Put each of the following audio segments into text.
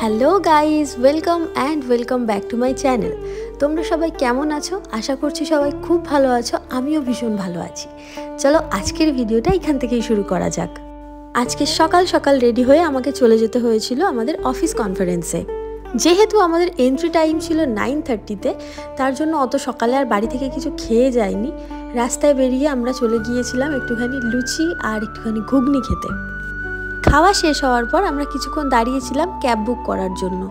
Hello guys, welcome back to my channel. তোমরা সবাই কেমন আছো? আশা করছি সবাই খুব ভালো আছো। আমিও ভীষণ ভালো আছি। চলো আজকের ভিডিওটা এখান থেকেই শুরু করা যাক। আজকে সকাল সকাল রেডি হয়ে আমাকে চলে যেতে হয়েছিল আমাদের অফিস কনফারেন্সে। যেহেতু আমাদের এন্ট্রি টাইম ছিল 9:30-তে, তার জন্য অত সকালে আর বাড়ি থেকে কিছু খেয়ে যায়নি। রাস্তায় বেরিয়ে আমরা চলে গিয়েছিলাম একটুখানি লুচি আর একটুখানি ঘুগনি খেতে। খাওয়া শেষ হওয়ার পর আমরা কিছুক্ষণ দাঁড়িয়েছিলাম ক্যাব বুক করার জন্য।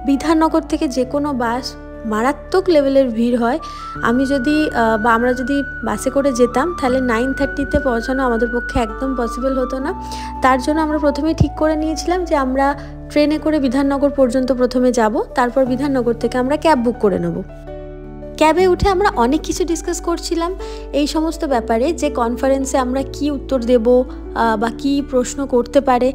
বিধাননগর থেকে যে কোনো বাস মারাত্মক লেভেলের ভিড় হয়। আমরা যদি বাসে করে যেতাম তাহলে 9:30-তে পৌঁছানো আমাদের পক্ষে একদম পসিবল হতো না। তার জন্য আমরা প্রথমেই ঠিক করে নিয়েছিলাম যে আমরা ট্রেনে করে বিধাননগর পর্যন্ত প্রথমে যাব, তারপর বিধাননগর থেকে আমরা ক্যাব বুক করে নেব। ক্যাবে উঠে আমরা অনেক কিছু ডিসকাস করছিলাম এই সমস্ত ব্যাপারে, যে কনফারেন্সে আমরা কি উত্তর দেব বা কি প্রশ্ন করতে পারে।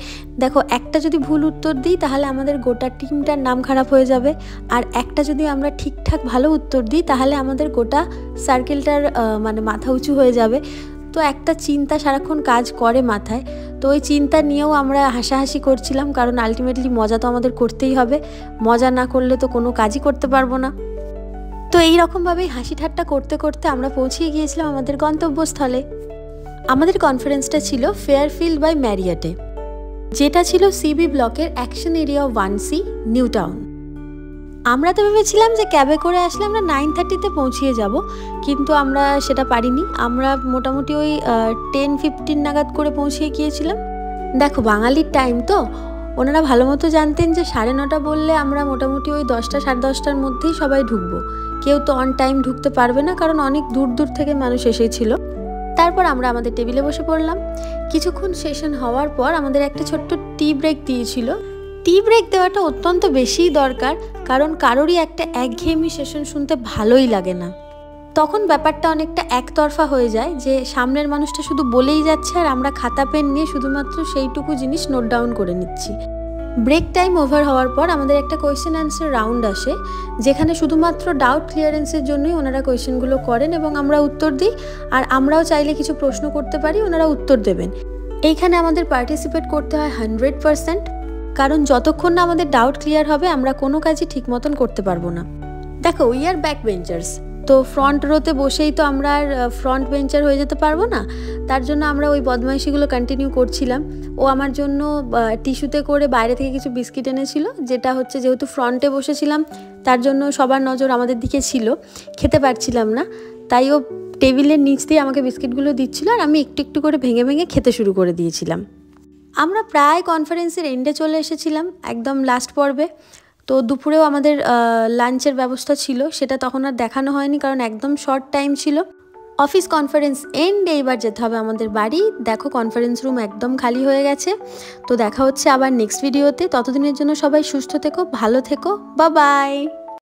দেখো, একটা যদি ভুল উত্তর দিই তাহলে আমাদের গোটা টিমটার নাম খারাপ হয়ে যাবে, আর একটা যদি আমরা ঠিকঠাক ভালো উত্তর দিই তাহলে আমাদের গোটা সার্কেলটার মাথা উঁচু হয়ে যাবে। তো একটা চিন্তা সারাক্ষণ কাজ করে মাথায়। তো ওই চিন্তা নিয়েও আমরা হাসাহাসি করছিলাম, কারণ আলটিমেটলি মজা তো আমাদের করতেই হবে। মজা না করলে তো কোনো কাজই করতে পারবো না। তো এই রকমভাবেই হাসি ঠাট্টা করতে করতে আমরা পৌঁছে গিয়েছিলাম আমাদের গন্তব্যস্থলে। আমাদের কনফারেন্সটা ছিল ফেয়ারফিল্ড বাই ম্যারিয়টে, যেটা ছিল সিবি ব্লকের action area 1C, new town. আমরা তো ভেবেছিলাম যে ক্যাবে করে আসলে আমরা 9:30-তে পৌঁছিয়ে যাব, কিন্তু আমরা সেটা পারিনি। আমরা মোটামুটি ওই 10:15 নাগাদ করে পৌঁছিয়ে গিয়েছিলাম। দেখো, বাঙালির টাইম তো ওনারা ভালো মতো জানতেন যে 9:30 বললে আমরা মোটামুটি ওই 10টা সাড়ে 10টার মধ্যেই সবাই ঢুকবো। কেউ তো অন টাইম ঢুকতে পারবে না, কারণ অনেক দূর দূর থেকে মানুষ এসেছিল। তারপর আমরা আমাদের টেবিলে বসে পড়লাম। কিছুক্ষণ সেশন হওয়ার পর আমাদের একটা ছোট্ট টি ব্রেক দিয়েছিল। টি ব্রেক দেওয়াটা অত্যন্ত বেশিই দরকার, কারণ কারোরই একটা একঘেয়েমি সেশন শুনতে ভালোই লাগে না। তখন ব্যাপারটা অনেকটা একতরফা হয়ে যায়, যে সামনের মানুষটা শুধু বলেই যাচ্ছে আর আমরা খাতা পেন নিয়ে শুধুমাত্র সেইটুকু জিনিস নোট ডাউন করে নিচ্ছি। ব্রেক টাইম ওভার হওয়ার পর আমাদের একটা কোয়েশ্চেন অ্যান্সার রাউন্ড আসে, যেখানে শুধুমাত্র ডাউট ক্লিয়ারেন্সের জন্যই ওনারা কোয়েশ্চেনগুলো করেন এবং আমরা উত্তর দিই। আর আমরাও চাইলে কিছু প্রশ্ন করতে পারি, ওনারা উত্তর দেবেন। এইখানে আমাদের পার্টিসিপেট করতে হয় 100%, কারণ যতক্ষণ না আমাদের ডাউট ক্লিয়ার হবে আমরা কোনো কাজই ঠিক মতন করতে পারবো না। দেখো, উই আর ব্যাক বেঞ্চার্স, তো ফ্রন্ট রোতে বসেই তো আমরা আর ফ্রন্ট বেঞ্চার হয়ে যেতে পারবো না। তার জন্য আমরা ওই বদমাইশিগুলো কন্টিনিউ করছিলাম। ও আমার জন্য টিস্যুতে করে বাইরে থেকে কিছু বিস্কিট এনেছিল, যেটা হচ্ছে যেহেতু ফ্রন্টে বসেছিলাম তার জন্য সবার নজর আমাদের দিকে ছিল। খেতে পারছিলাম না, তাই ও টেবিলের নিচ দিয়ে আমাকে বিস্কিটগুলো দিচ্ছিল আর আমি একটু একটু করে ভেঙে ভেঙে খেতে শুরু করে দিয়েছিলাম। আমরা প্রায় কনফারেন্সের এন্ডে চলে এসেছিলাম, একদম লাস্ট পর্বে। তো দুপুরেও আমাদের লাঞ্চের ব্যবস্থা ছিল, সেটা তখন আর দেখানো হয়নি কারণ একদম শর্ট টাইম ছিল। অফিস কনফারেন্স এন্ডে এবার যেতে হবে আমাদের বাড়ি। দেখো, কনফারেন্স রুম একদম খালি হয়ে গেছে। তো দেখা হচ্ছে আবার নেক্সট ভিডিওতে। ততদিনের জন্য সবাই সুস্থ থেকো, ভালো থেকো, বাই বাই।